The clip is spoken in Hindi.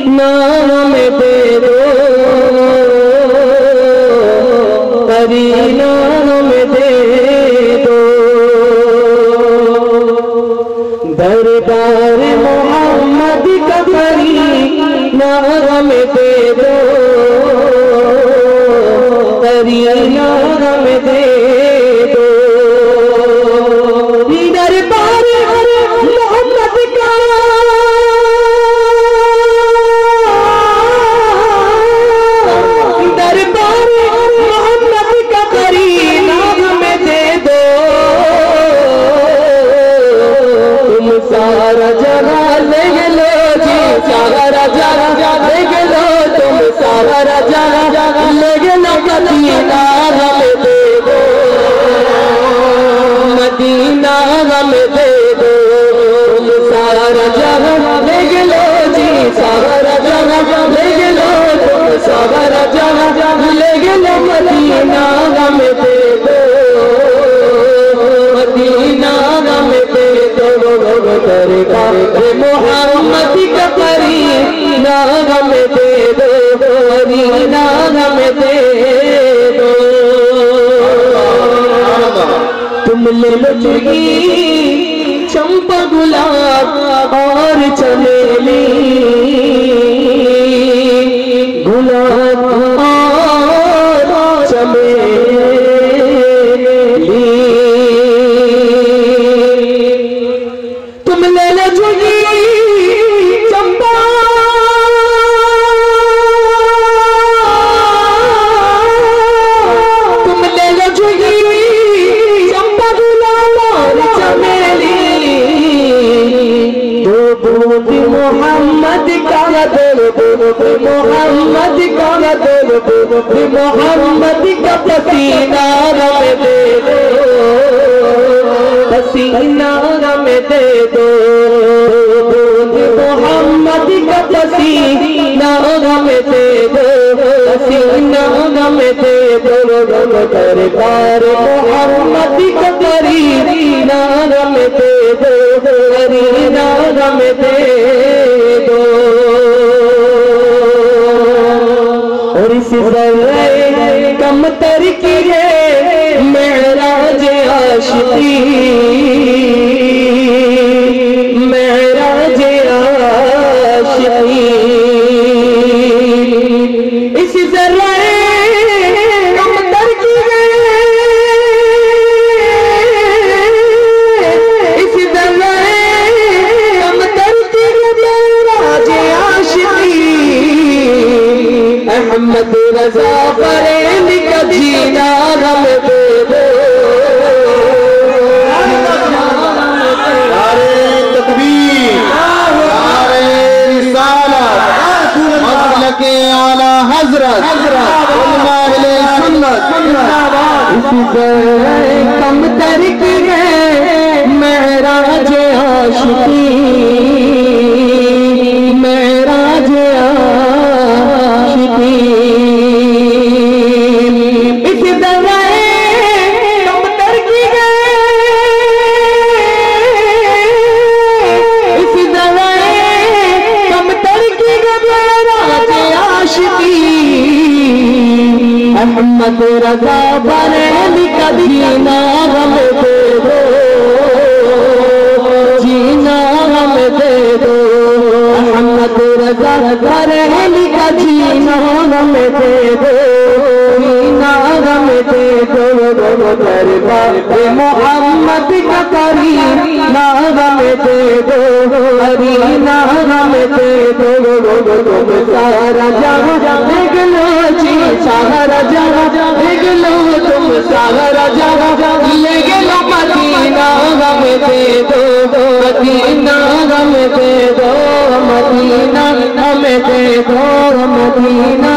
नाम दे दो, करीना नाम दे दो। दरबार मोहम्मद का करीना नाम दे दो, करीना नाम दे दो। दरबार मोहम्मद का सारा जगह ले लो जी, सारा जगह ले लो तुम, सारा जगह ले लो। मदीना हमें दे दो, मदीना हमें दे दो। तुम सारा जगह ले लो जी, सारा जगह ले लो तुम, सारा जगह ले लो। मदीना हमें दे दो, मदीना हमें दे दो। दरबार मोहम्मद का करीना हमें दे दो, करीना हमें दे दो। तुम ले लो चुगी चंपा गुलाब और चमेली, गुलाब और चमेली। तुम ले लो चुगी चंपा मोहम्मद का दिल, मोहम्मद का दिल, मोहम्मद का पसीना हमें दे दो, पसीना हमें दे दो। मोहम्मद का पसीना हमें दे दो, पसीना हमें दे दो। दरबार मोहम्मद का करीना हमें दे दो, करीना हमें दे दो। और इस ज़र्रे कम तर की है मेराज आशिकी, मेराज आशिकी। इस ज़र्रे कम तर की है, इस ज़र्रे कम तर की है मेराज आशिकी। अहमद रज़ा बरेली का जीना हमें दे दो। नारे तकबीर, नारे रिसालत, मसलक आला हज़रत, उलमा-ए सुन्नत। कम तर की है मेराज आशिकी, मेराज आशिकी। इस दवाए कम तर की है, इस दवाए कम तर की है मेराज आशिकी। अहमद रज़ा बरेली का जीना हमें दे दो, जीना हमें दे दो। अहमद रज़ा बरेली का जीना हमें दे दो, जीना हमें दे दो। दरबार मोहम्मद का करीना हमें दे दो, करीना हमें दे दो। तुम सारा जहां देख लो जी, सारा जहां देख लो तुम, सारा जहां ले लो। मदीना हमें दे दो, मदीना हमें दे दो, मदीना हमें दे दो, मदीना